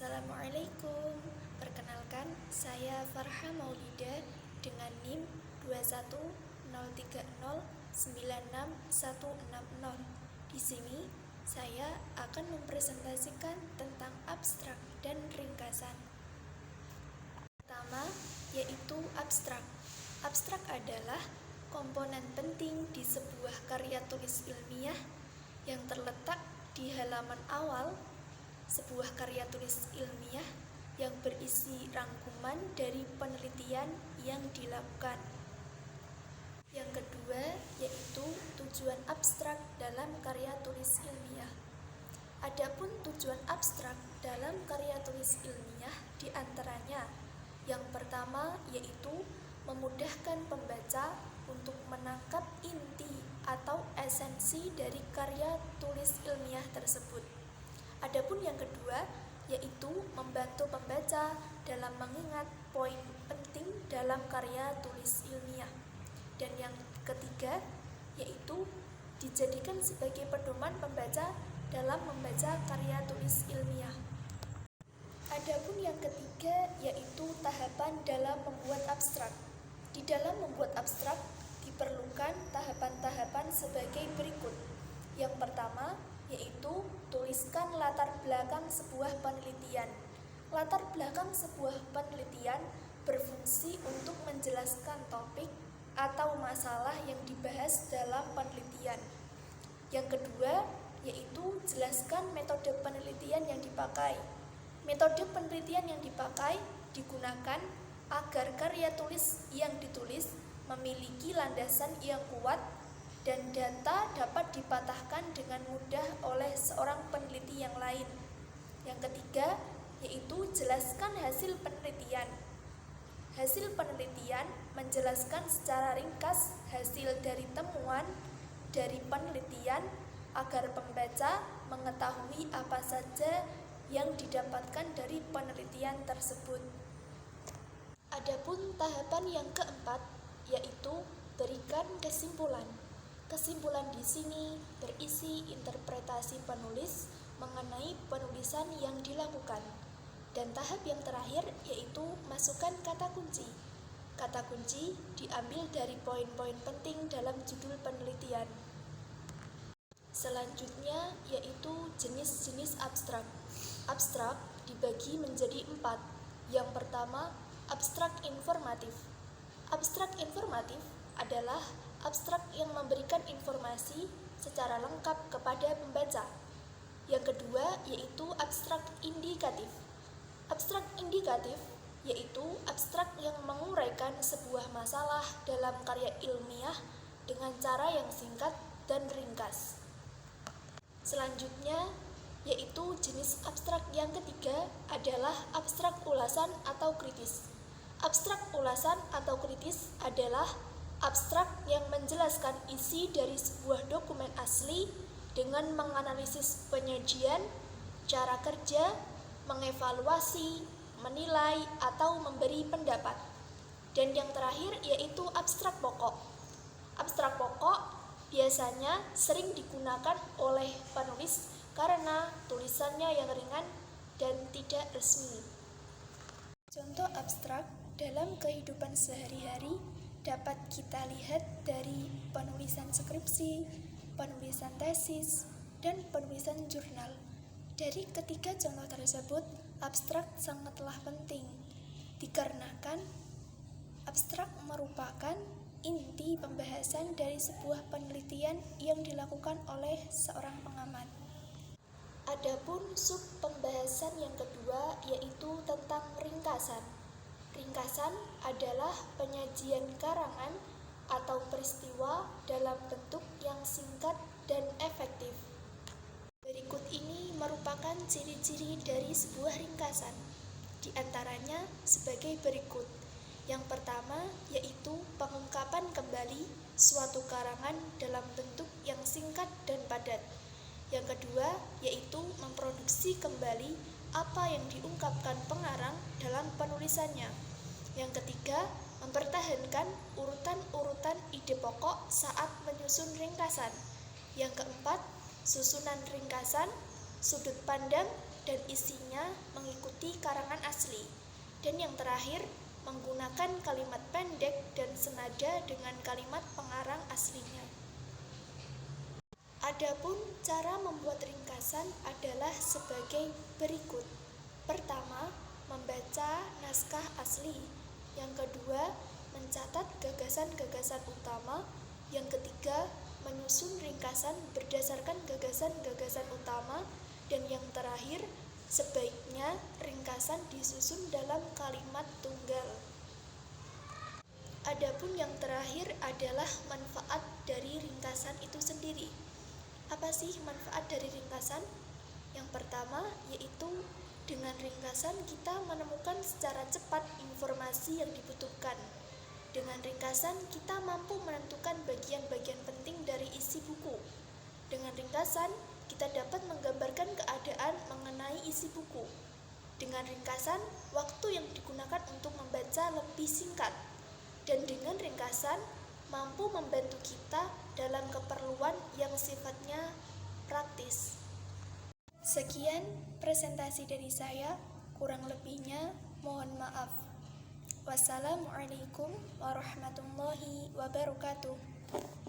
Assalamualaikum. Perkenalkan, saya Farha Maulida dengan NIM 21030966160. Di sini saya akan mempresentasikan tentang abstrak dan ringkasan. Pertama, yaitu abstrak. Abstrak adalah komponen penting di sebuah karya tulis ilmiah yang terletak di halaman awal sebuah karya tulis ilmiah yang berisi rangkuman dari penelitian yang dilakukan. Yang kedua, yaitu tujuan abstrak dalam karya tulis ilmiah. Adapun tujuan abstrak dalam karya tulis ilmiah diantaranya, yang pertama yaitu memudahkan pembaca untuk menangkap inti atau esensi dari karya tulis ilmiah tersebut. Adapun yang kedua, yaitu membantu pembaca dalam mengingat poin penting dalam karya tulis ilmiah. Dan yang ketiga, yaitu dijadikan sebagai pedoman pembaca dalam membaca karya tulis ilmiah. Adapun yang ketiga, yaitu tahapan dalam membuat abstrak. Di dalam membuat abstrak, diperlukan tahapan-tahapan sebagai berikut. Yang pertama, yaitu tuliskan latar belakang sebuah penelitian. Latar belakang sebuah penelitian berfungsi untuk menjelaskan topik atau masalah yang dibahas dalam penelitian. Yang kedua, yaitu jelaskan metode penelitian yang dipakai. Metode penelitian yang dipakai digunakan agar karya tulis yang ditulis memiliki landasan yang kuat dan data dapat dipatahkan dengan mudah oleh seorang peneliti yang lain. Yang ketiga, yaitu jelaskan hasil penelitian. Hasil penelitian menjelaskan secara ringkas hasil dari temuan dari penelitian agar pembaca mengetahui apa saja yang didapatkan dari penelitian tersebut. Adapun tahapan yang keempat, yaitu berikan kesimpulan. Kesimpulan di sini berisi interpretasi penulis mengenai penulisan yang dilakukan. Dan tahap yang terakhir yaitu masukkan kata kunci. Kata kunci diambil dari poin-poin penting dalam judul penelitian. Selanjutnya yaitu jenis-jenis abstrak. Abstrak dibagi menjadi 4. Yang pertama, abstrak informatif. Abstrak informatif adalah abstrak yang memberikan informasi secara lengkap kepada pembaca. Yang kedua yaitu abstrak indikatif. Abstrak indikatif yaitu abstrak yang menguraikan sebuah masalah dalam karya ilmiah dengan cara yang singkat dan ringkas. Selanjutnya yaitu jenis abstrak yang ketiga adalah abstrak ulasan atau kritis. Abstrak ulasan atau kritis adalah abstrak yang menjelaskan isi dari sebuah dokumen asli dengan menganalisis penyajian, cara kerja, mengevaluasi, menilai, atau memberi pendapat. Dan yang terakhir yaitu abstrak pokok. Abstrak pokok biasanya sering digunakan oleh penulis karena tulisannya yang ringan dan tidak resmi. Contoh abstrak dalam kehidupan sehari-hari dapat kita lihat dari penulisan skripsi, penulisan tesis, dan penulisan jurnal. Dari ketiga contoh tersebut, abstrak sangatlah penting, dikarenakan abstrak merupakan inti pembahasan dari sebuah penelitian yang dilakukan oleh seorang pengamat. Adapun sub pembahasan yang kedua yaitu tentang ringkasan. Ringkasan adalah penyajian karangan atau peristiwa dalam bentuk yang singkat dan efektif. Berikut ini merupakan ciri-ciri dari sebuah ringkasan. Di antaranya sebagai berikut. Yang pertama yaitu pengungkapan kembali suatu karangan dalam bentuk yang singkat dan padat. Yang kedua yaitu memproduksi kembali apa yang diungkapkan pengarang dalam penulisannya. Yang ketiga, mempertahankan urutan-urutan ide pokok saat menyusun ringkasan. Yang keempat, susunan ringkasan, sudut pandang, dan isinya mengikuti seperti karangan asli. Dan yang terakhir, menggunakan kalimat pendek dan senada dengan kalimat pengarang aslinya. Adapun cara membuat ringkasan adalah sebagai berikut. Pertama, membaca naskah asli. Yang kedua, mencatat gagasan-gagasan utama. Yang ketiga, menyusun ringkasan berdasarkan gagasan-gagasan utama. Dan yang terakhir, sebaiknya ringkasan disusun dalam kalimat tunggal. Adapun yang terakhir adalah manfaat dari ringkasan itu sendiri. Apa sih manfaat dari ringkasan? Yang pertama yaitu dengan ringkasan kita menemukan secara cepat informasi yang dibutuhkan. Dengan ringkasan kita mampu menentukan bagian-bagian penting dari isi buku. Dengan ringkasan kita dapat menggambarkan keadaan mengenai isi buku. Dengan ringkasan, waktu yang digunakan untuk membaca lebih singkat. Dan dengan ringkasan mampu membantu kita dalam keperluan yang sifatnya praktis. Sekian presentasi dari saya, kurang lebihnya mohon maaf. Wassalamualaikum warahmatullahi wabarakatuh.